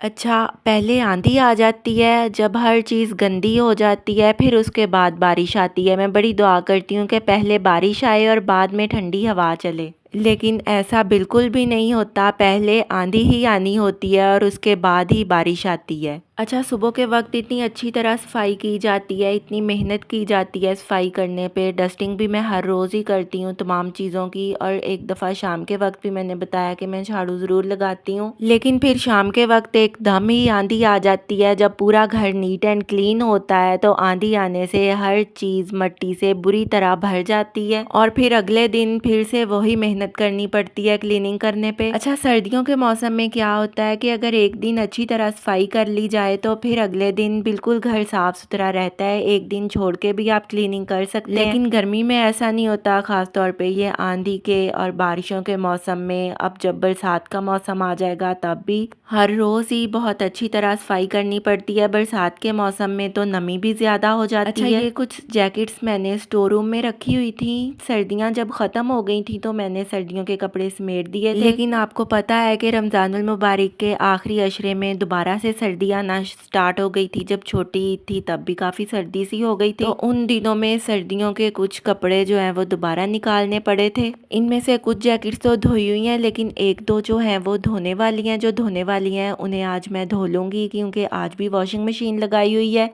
اچھا، پہلے آندھی آ جاتی ہے جب ہر چیز گندی ہو جاتی ہے، پھر اس کے بعد بارش آتی ہے۔ میں بڑی دعا کرتی ہوں کہ پہلے بارش آئے اور بعد میں ٹھنڈی ہوا چلے، لیکن ایسا بالکل بھی نہیں ہوتا۔ پہلے آندھی ہی آنی ہوتی ہے اور اس کے بعد ہی بارش آتی ہے۔ اچھا، صبح کے وقت اتنی اچھی طرح صفائی کی جاتی ہے، اتنی محنت کی جاتی ہے صفائی کرنے پہ۔ ڈسٹنگ بھی میں ہر روز ہی کرتی ہوں تمام چیزوں کی، اور ایک دفعہ شام کے وقت بھی میں نے بتایا کہ میں جھاڑو ضرور لگاتی ہوں، لیکن پھر شام کے وقت ایک دم ہی آندھی آ جاتی ہے۔ جب پورا گھر نیٹ اینڈ کلین ہوتا ہے تو آندھی آنے سے ہر چیز مٹی سے بری طرح بھر جاتی ہے، اور پھر اگلے دن پھر سے وہی محنت کرنی پڑتی ہے کلیننگ کرنے پہ۔ اچھا، سردیوں کے موسم میں کیا ہوتا ہے کہ اگر ایک دن اچھی طرح صفائی کر لی جائے تو پھر اگلے دن بالکل گھر صاف ستھرا رہتا ہے، ایک دن چھوڑ کے بھی آپ کلیننگ کر سکتے ہیں۔ لیکن گرمی میں ایسا نہیں ہوتا، خاص طور پہ یہ آندھی کے اور بارشوں کے موسم میں۔ اب جب برسات کا موسم آ جائے گا تب بھی ہر روز ہی بہت اچھی طرح صفائی کرنی پڑتی ہے۔ برسات کے موسم میں تو نمی بھی زیادہ ہو جاتی ہے۔ یہ کچھ جیکٹس میں نے اسٹور روم میں رکھی ہوئی تھی، سردیاں جب ختم ہو گئی تھی تو میں نے سردیوں کے کپڑے سمیٹ دیے تھے، لیکن آپ کو پتا ہے کہ رمضان المبارک کے آخری عشرے میں دوبارہ سے سردی آنا سٹارٹ ہو گئی تھی۔ جب چھوٹی عید تھی تب بھی کافی سردی سی ہو گئی تھی، تو ان دنوں میں سردیوں کے کچھ کپڑے جو ہیں وہ دوبارہ نکالنے پڑے تھے۔ ان میں سے کچھ جیکٹس تو دھوئی ہوئی ہیں، لیکن ایک دو جو ہیں وہ دھونے والی ہیں۔ جو دھونے والی ہیں انہیں آج میں دھو لوں گی، کیونکہ آج بھی واشنگ مشین لگائی ہوئی ہے۔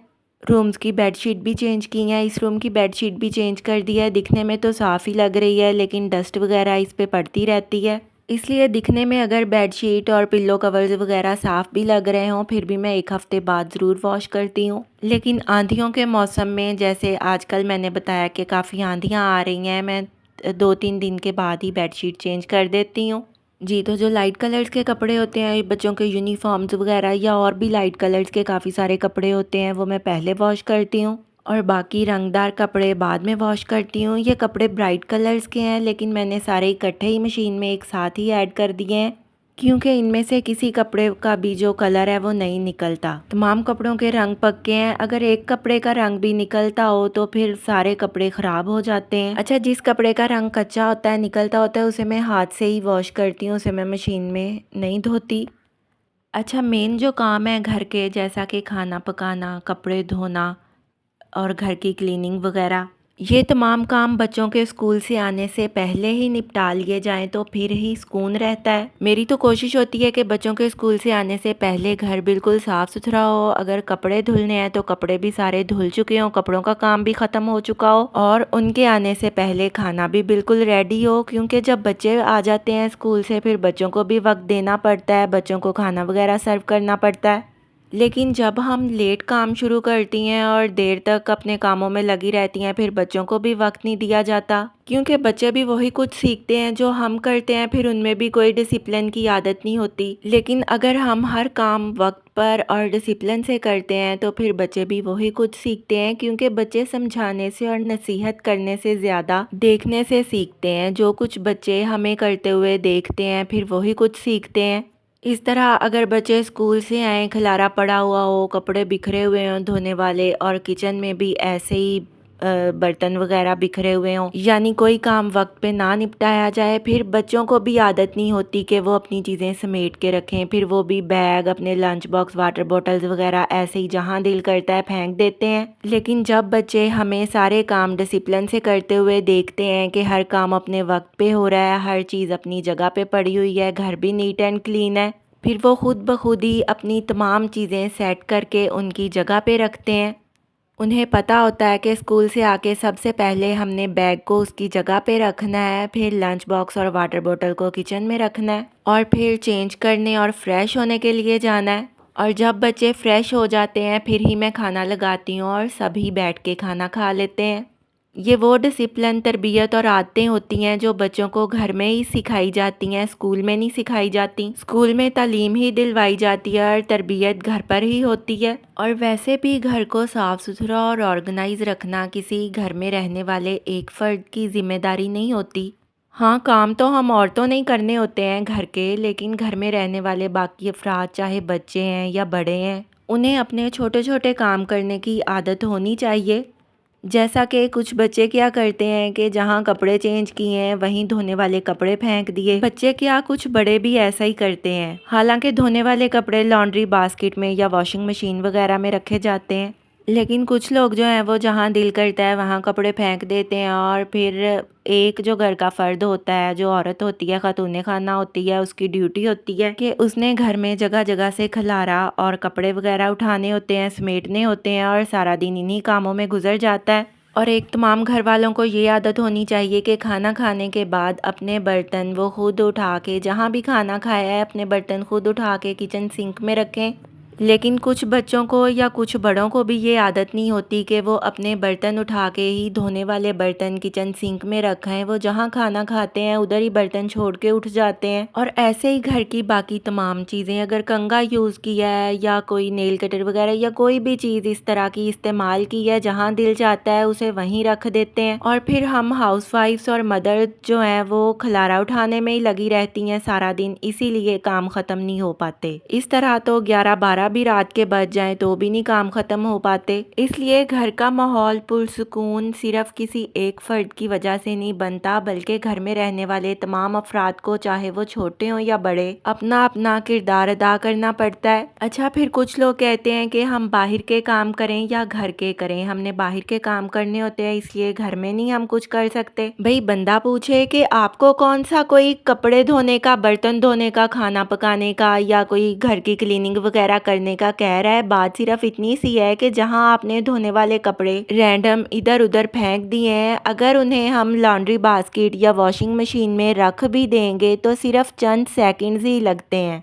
رومز کی بیڈ شیٹ بھی چینج کی ہیں، اس روم کی بیڈ شیٹ بھی چینج کر دی ہے۔ دکھنے میں تو صاف ہی لگ رہی ہے، لیکن ڈسٹ وغیرہ اس پہ پڑتی رہتی ہے، اس لیے دکھنے میں اگر بیڈ شیٹ اور پلو کورز وغیرہ صاف بھی لگ رہے ہوں پھر بھی میں ایک ہفتے بعد ضرور واش کرتی ہوں۔ لیکن آندھیوں کے موسم میں جیسے آج کل میں نے بتایا کہ کافی آندھیاں آ رہی ہیں، میں 2-3 دن کے بعد ہی بیڈ شیٹ چینج کر دیتی ہوں۔ جی، تو جو لائٹ کلرز کے کپڑے ہوتے ہیں، بچوں کے یونیفارمز وغیرہ یا اور بھی لائٹ کلرز کے کافی سارے کپڑے ہوتے ہیں، وہ میں پہلے واش کرتی ہوں اور باقی رنگ دار کپڑے بعد میں واش کرتی ہوں۔ یہ کپڑے برائٹ کلرز کے ہیں، لیکن میں نے سارے اکٹھے ہی مشین میں ایک ساتھ ہی ایڈ کر دیے ہیں، کیونکہ ان میں سے کسی کپڑے کا بھی جو کلر ہے وہ نہیں نکلتا۔ تمام کپڑوں کے رنگ پکے ہیں، اگر ایک کپڑے کا رنگ بھی نکلتا ہو تو پھر سارے کپڑے خراب ہو جاتے ہیں۔ اچھا، جس کپڑے کا رنگ کچا ہوتا ہے، نکلتا ہوتا ہے، اسے میں ہاتھ سے ہی واش کرتی ہوں، اسے میں مشین میں نہیں دھوتی۔ اچھا، مین جو کام ہے گھر کے، جیسا کہ کھانا پکانا، کپڑے دھونا اور گھر کی کلیننگ وغیرہ، یہ تمام کام بچوں کے اسکول سے آنے سے پہلے ہی نپٹا لیے جائیں تو پھر ہی سکون رہتا ہے۔ میری تو کوشش ہوتی ہے کہ بچوں کے اسکول سے آنے سے پہلے گھر بالکل صاف ستھرا ہو، اگر کپڑے دھلنے ہیں تو کپڑے بھی سارے دھل چکے ہوں، کپڑوں کا کام بھی ختم ہو چکا ہو، اور ان کے آنے سے پہلے کھانا بھی بالکل ریڈی ہو، کیونکہ جب بچے آ جاتے ہیں اسکول سے پھر بچوں کو بھی وقت دینا پڑتا ہے، بچوں کو کھانا وغیرہ سرو کرنا پڑتا ہے۔ لیکن جب ہم لیٹ کام شروع کرتی ہیں اور دیر تک اپنے کاموں میں لگی رہتی ہیں، پھر بچوں کو بھی وقت نہیں دیا جاتا، کیونکہ بچے بھی وہی کچھ سیکھتے ہیں جو ہم کرتے ہیں، پھر ان میں بھی کوئی ڈسپلن کی عادت نہیں ہوتی۔ لیکن اگر ہم ہر کام وقت پر اور ڈسپلن سے کرتے ہیں تو پھر بچے بھی وہی کچھ سیکھتے ہیں، کیونکہ بچے سمجھانے سے اور نصیحت کرنے سے زیادہ دیکھنے سے سیکھتے ہیں۔ جو کچھ بچے ہمیں کرتے ہوئے دیکھتے ہیں پھر وہی کچھ سیکھتے ہیں۔ اس طرح اگر بچے اسکول سے آئیں، کھلارا پڑا ہوا ہو، کپڑے بکھرے ہوئے ہوں دھونے والے، اور کچن میں بھی ایسے ہی برتن وغیرہ بکھرے ہوئے ہوں، یعنی کوئی کام وقت پہ نہ نپٹایا جائے، پھر بچوں کو بھی عادت نہیں ہوتی کہ وہ اپنی چیزیں سمیٹ کے رکھیں، پھر وہ بھی بیگ، اپنے لنچ باکس، واٹر بوٹلز وغیرہ ایسے ہی جہاں دل کرتا ہے پھینک دیتے ہیں۔ لیکن جب بچے ہمیں سارے کام ڈسپلن سے کرتے ہوئے دیکھتے ہیں کہ ہر کام اپنے وقت پہ ہو رہا ہے، ہر چیز اپنی جگہ پہ پڑی ہوئی ہے، گھر بھی نیٹ اینڈ کلین ہے، پھر وہ خود بخود ہی اپنی تمام چیزیں سیٹ کر کے ان کی جگہ پہ رکھتے ہیں۔ انہیں پتہ ہوتا ہے کہ اسکول سے آ کے سب سے پہلے ہم نے بیگ کو اس کی جگہ پہ رکھنا ہے، پھر لنچ باکس اور واٹر بوٹل کو کچن میں رکھنا ہے، اور پھر چینج کرنے اور فریش ہونے کے لیے جانا ہے۔ اور جب بچے فریش ہو جاتے ہیں پھر ہی میں کھانا لگاتی ہوں اور سبھی بیٹھ کے کھانا کھا لیتے ہیں۔ یہ وہ ڈسپلن، تربیت اور عادتیں ہوتی ہیں جو بچوں کو گھر میں ہی سکھائی جاتی ہیں، اسکول میں نہیں سکھائی جاتی۔ اسکول میں تعلیم ہی دلوائی جاتی ہے اور تربیت گھر پر ہی ہوتی ہے۔ اور ویسے بھی گھر کو صاف ستھرا اور آرگنائز رکھنا کسی گھر میں رہنے والے ایک فرد کی ذمہ داری نہیں ہوتی۔ ہاں، کام تو ہم عورتوں نے کرنے ہوتے ہیں گھر کے، لیکن گھر میں رہنے والے باقی افراد، چاہے بچے ہیں یا بڑے ہیں، انہیں اپنے چھوٹے چھوٹے کام کرنے کی عادت ہونی چاہیے۔ جیسا کہ کچھ بچے کیا کرتے ہیں کہ جہاں کپڑے چینج کیے ہیں وہیں دھونے والے کپڑے پھینک دیے۔ بچے کیا کچھ بڑے بھی ایسا ہی کرتے ہیں، حالانکہ دھونے والے کپڑے لانڈری باسکٹ میں یا واشنگ مشین وغیرہ میں رکھے جاتے ہیں، لیکن کچھ لوگ جو ہیں وہ جہاں دل کرتا ہے وہاں کپڑے پھینک دیتے ہیں، اور پھر ایک جو گھر کا فرد ہوتا ہے، جو عورت ہوتی ہے، خاتون خانہ ہوتی ہے، اس کی ڈیوٹی ہوتی ہے کہ اس نے گھر میں جگہ جگہ سے کھلارا اور کپڑے وغیرہ اٹھانے ہوتے ہیں، سمیٹنے ہوتے ہیں، اور سارا دن انہی کاموں میں گزر جاتا ہے۔ اور ایک تمام گھر والوں کو یہ عادت ہونی چاہیے کہ کھانا کھانے کے بعد اپنے برتن وہ خود اٹھا کے، جہاں بھی کھانا کھایا ہے اپنے برتن خود اٹھا کے کچن سنک میں رکھیں۔ لیکن کچھ بچوں کو یا کچھ بڑوں کو بھی یہ عادت نہیں ہوتی کہ وہ اپنے برتن اٹھا کے ہی دھونے والے برتن کچن سنک میں رکھیں، وہ جہاں کھانا کھاتے ہیں ادھر ہی برتن چھوڑ کے اٹھ جاتے ہیں۔ اور ایسے ہی گھر کی باقی تمام چیزیں، اگر کنگھا یوز کیا ہے یا کوئی نیل کٹر وغیرہ یا کوئی بھی چیز اس طرح کی استعمال کی ہے، جہاں دل چاہتا ہے اسے وہیں رکھ دیتے ہیں، اور پھر ہم ہاؤس وائفس اور مدر جو ہیں وہ کھلارا اٹھانے میں ہی لگی رہتی ہیں سارا دن، اسی لیے کام ختم نہیں ہو پاتے۔ اس طرح تو 11-12 بھی رات کے بج جائیں تو بھی نہیں کام ختم ہو پاتے۔ اس لیے گھر کا ماحول پرسکون صرف کسی ایک فرد کی وجہ سے نہیں بنتا، بلکہ گھر میں رہنے والے تمام افراد کو، چاہے وہ چھوٹے ہوں یا بڑے، اپنا اپنا کردار ادا کرنا پڑتا ہے۔ اچھا، پھر کچھ لوگ کہتے ہیں کہ ہم باہر کے کام کریں یا گھر کے کریں، ہم نے باہر کے کام کرنے ہوتے ہیں اس لیے گھر میں نہیں ہم کچھ کر سکتے۔ بھئی بندہ پوچھے کہ آپ کو کون سا کوئی کپڑے دھونے کا، برتن دھونے کا، کھانا پکانے کا یا کوئی گھر کی کلیننگ وغیرہ کرنے کا کہہ رہا ہے؟ بات صرف اتنی سی ہے کہ جہاں آپ نے دھونے والے کپڑے رینڈم ادھر ادھر پھینک دیے ہیں، اگر انہیں ہم لانڈری باسکٹ یا واشنگ مشین میں رکھ بھی دیں گے تو صرف چند سیکنڈز ہی لگتے ہیں،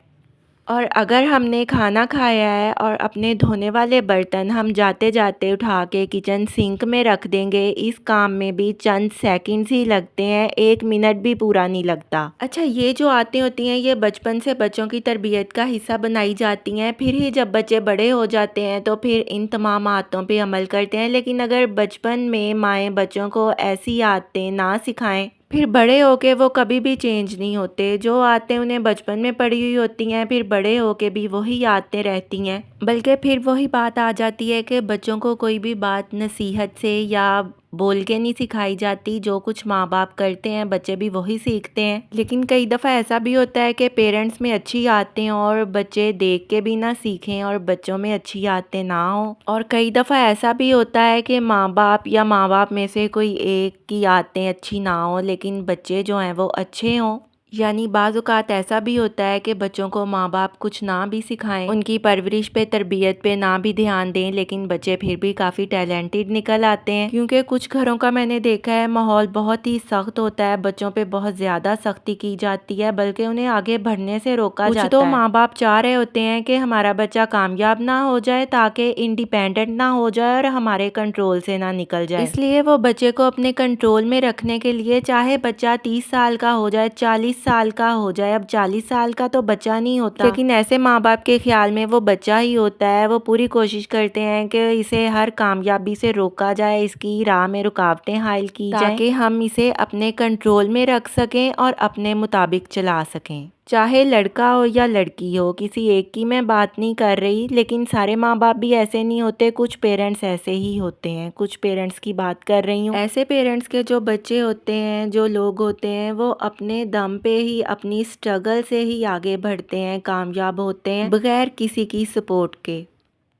اور اگر ہم نے کھانا کھایا ہے اور اپنے دھونے والے برتن ہم جاتے جاتے اٹھا کے کچن سنک میں رکھ دیں گے، اس کام میں بھی چند سیکنڈز ہی لگتے ہیں، 1 منٹ بھی پورا نہیں لگتا۔ اچھا، یہ جو عادتیں ہوتی ہیں یہ بچپن سے بچوں کی تربیت کا حصہ بنائی جاتی ہیں، پھر ہی جب بچے بڑے ہو جاتے ہیں تو پھر ان تمام عادتوں پہ عمل کرتے ہیں، لیکن اگر بچپن میں مائیں بچوں کو ایسی عادتیں نہ سکھائیں، پھر بڑے ہو کے وہ کبھی بھی چینج نہیں ہوتے۔ جو عادتیں انہیں بچپن میں پڑی ہوئی ہوتی ہیں پھر بڑے ہو کے بھی وہی عادتیں رہتی ہیں، بلکہ پھر وہی بات آ جاتی ہے کہ بچوں کو کوئی بھی بات نصیحت سے یا بول کے نہیں سکھائی جاتی، جو کچھ ماں باپ کرتے ہیں بچے بھی وہی سیکھتے ہیں۔ لیکن کئی دفعہ ایسا بھی ہوتا ہے کہ پیرنٹس میں اچھی عادتیں ہوں اور بچے دیکھ کے بھی نہ سیکھیں، اور بچوں میں اچھی عادتیں نہ ہوں، اور کئی دفعہ ایسا بھی ہوتا ہے کہ ماں باپ میں سے کوئی ایک کی عادتیں اچھی نہ ہوں لیکن بچے جو ہیں وہ اچھے ہوں۔ یعنی بعض اوقات ایسا بھی ہوتا ہے کہ بچوں کو ماں باپ کچھ نہ بھی سکھائیں، ان کی پرورش پہ، تربیت پہ نہ بھی دھیان دیں، لیکن بچے پھر بھی کافی ٹیلنٹڈ نکل آتے ہیں، کیونکہ کچھ گھروں کا میں نے دیکھا ہے ماحول بہت ہی سخت ہوتا ہے، بچوں پہ بہت زیادہ سختی کی جاتی ہے، بلکہ انہیں آگے بڑھنے سے روکا جاتا ہے۔ کچھ تو ماں باپ چاہ رہے ہوتے ہیں کہ ہمارا بچہ کامیاب نہ ہو جائے تاکہ انڈیپینڈنٹ نہ ہو جائے اور ہمارے کنٹرول سے نہ نکل جائے، اس لیے وہ بچے کو اپنے کنٹرول میں رکھنے کے لیے، چاہے بچہ 30 سال کا ہو جائے، 40 سال کا ہو جائے، اب 40 سال کا تو بچہ نہیں ہوتا، لیکن ایسے ماں باپ کے خیال میں وہ بچہ ہی ہوتا ہے، وہ پوری کوشش کرتے ہیں کہ اسے ہر کامیابی سے روکا جائے، اس کی راہ میں رکاوٹیں حائل کی جائیں تاکہ ہم اسے اپنے کنٹرول میں رکھ سکیں اور اپنے مطابق چلا سکیں۔ چاہے لڑکا ہو یا لڑکی ہو، کسی ایک کی میں بات نہیں کر رہی، لیکن سارے ماں باپ بھی ایسے نہیں ہوتے، کچھ پیرنٹس ایسے ہی ہوتے ہیں، کچھ پیرنٹس کی بات کر رہی ہوں۔ ایسے پیرنٹس کے جو بچے ہوتے ہیں، جو لوگ ہوتے ہیں، وہ اپنے دم پہ ہی، اپنی سٹرگل سے ہی آگے بڑھتے ہیں، کامیاب ہوتے ہیں بغیر کسی کی سپورٹ کے۔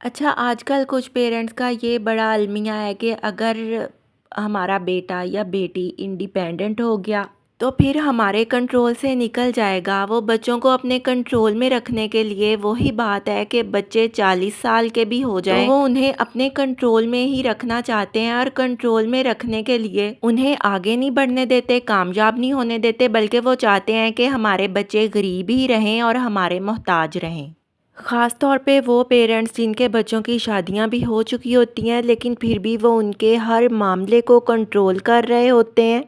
اچھا، آج کل کچھ پیرنٹس کا یہ بڑا المیہ ہے کہ اگر ہمارا بیٹا یا بیٹی انڈیپینڈنٹ ہو گیا تو پھر ہمارے کنٹرول سے نکل جائے گا۔ وہ بچوں کو اپنے کنٹرول میں رکھنے کے لیے وہی بات ہے کہ بچے 40 سال کے بھی ہو جائیں تو وہ انہیں اپنے کنٹرول میں ہی رکھنا چاہتے ہیں، اور کنٹرول میں رکھنے کے لیے انہیں آگے نہیں بڑھنے دیتے، کامیاب نہیں ہونے دیتے، بلکہ وہ چاہتے ہیں کہ ہمارے بچے غریب ہی رہیں اور ہمارے محتاج رہیں۔ خاص طور پہ وہ پیرنٹس جن کے بچوں کی شادیاں بھی ہو چکی ہوتی ہیں لیکن پھر بھی وہ ان کے ہر معاملے کو کنٹرول کر رہے ہوتے ہیں۔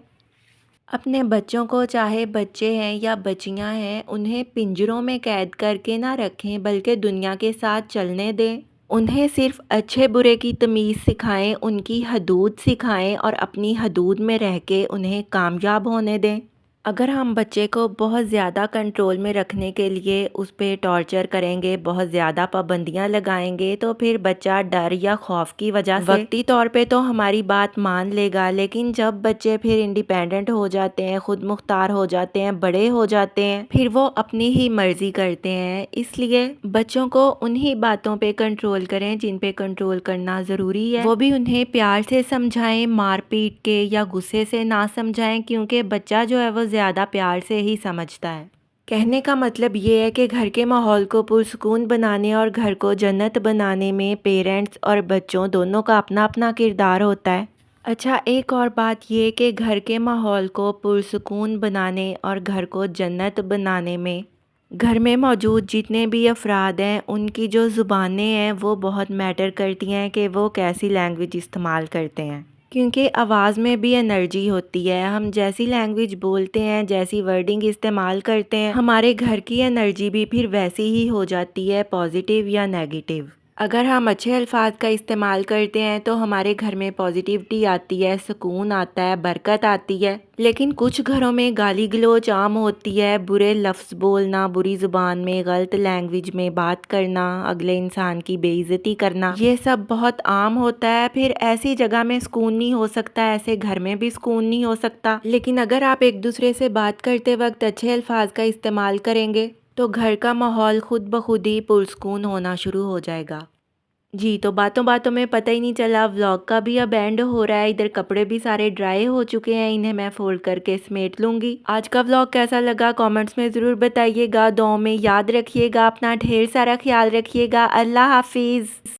اپنے بچوں کو، چاہے بچے ہیں یا بچیاں ہیں، انہیں پنجروں میں قید کر کے نہ رکھیں بلکہ دنیا کے ساتھ چلنے دیں، انہیں صرف اچھے برے کی تمیز سکھائیں، ان کی حدود سکھائیں اور اپنی حدود میں رہ کے انہیں کامیاب ہونے دیں۔ اگر ہم بچے کو بہت زیادہ کنٹرول میں رکھنے کے لیے اس پہ ٹارچر کریں گے، بہت زیادہ پابندیاں لگائیں گے، تو پھر بچہ ڈر یا خوف کی وجہ سے وقتی طور پہ تو ہماری بات مان لے گا، لیکن جب بچے پھر انڈیپینڈنٹ ہو جاتے ہیں، خود مختار ہو جاتے ہیں، بڑے ہو جاتے ہیں، پھر وہ اپنی ہی مرضی کرتے ہیں۔ اس لیے بچوں کو انہی باتوں پہ کنٹرول کریں جن پہ کنٹرول کرنا ضروری ہے، وہ بھی انہیں پیار سے سمجھائیں، مار پیٹ کے یا غصے سے نہ سمجھائیں، کیونکہ بچہ جو ہے وہ زیادہ پیار سے ہی سمجھتا ہے۔ کہنے کا مطلب یہ ہے کہ گھر کے ماحول کو پرسکون بنانے اور گھر کو جنت بنانے میں پیرنٹس اور بچوں دونوں کا اپنا اپنا کردار ہوتا ہے۔ اچھا، ایک اور بات یہ کہ گھر کے ماحول کو پرسکون بنانے اور گھر کو جنت بنانے میں گھر میں موجود جتنے بھی افراد ہیں ان کی جو زبانیں ہیں وہ بہت میٹر کرتی ہیں کہ وہ کیسی لینگویج استعمال کرتے ہیں، کیونکہ آواز میں بھی انرجی ہوتی ہے۔ ہم جیسی لینگویج بولتے ہیں، جیسی ورڈنگ استعمال کرتے ہیں، ہمارے گھر کی انرجی بھی پھر ویسی ہی ہو جاتی ہے، پازیٹیو یا نیگیٹیو۔ اگر ہم اچھے الفاظ کا استعمال کرتے ہیں تو ہمارے گھر میں پازیٹیوٹی آتی ہے، سکون آتا ہے، برکت آتی ہے، لیکن کچھ گھروں میں گالی گلوچ عام ہوتی ہے، برے لفظ بولنا، بری زبان میں، غلط لینگویج میں بات کرنا، اگلے انسان کی بے عزتی کرنا، یہ سب بہت عام ہوتا ہے۔ پھر ایسی جگہ میں سکون نہیں ہو سکتا، ایسے گھر میں بھی سکون نہیں ہو سکتا۔ لیکن اگر آپ ایک دوسرے سے بات کرتے وقت اچھے الفاظ کا استعمال کریں گے تو گھر کا ماحول خود بخود ہی پرسکون ہونا شروع ہو جائے گا۔ جی، تو باتوں باتوں میں پتہ ہی نہیں چلا ولاگ کا بھی اب اینڈ ہو رہا ہے۔ ادھر کپڑے بھی سارے ڈرائی ہو چکے ہیں، انہیں میں فولڈ کر کے سمیٹ لوں گی۔ آج کا ولاگ کیسا لگا کامنٹس میں ضرور بتائیے گا، دعاؤں میں یاد رکھیے گا، اپنا ڈھیر سارا خیال رکھیے گا۔ اللہ حافظ۔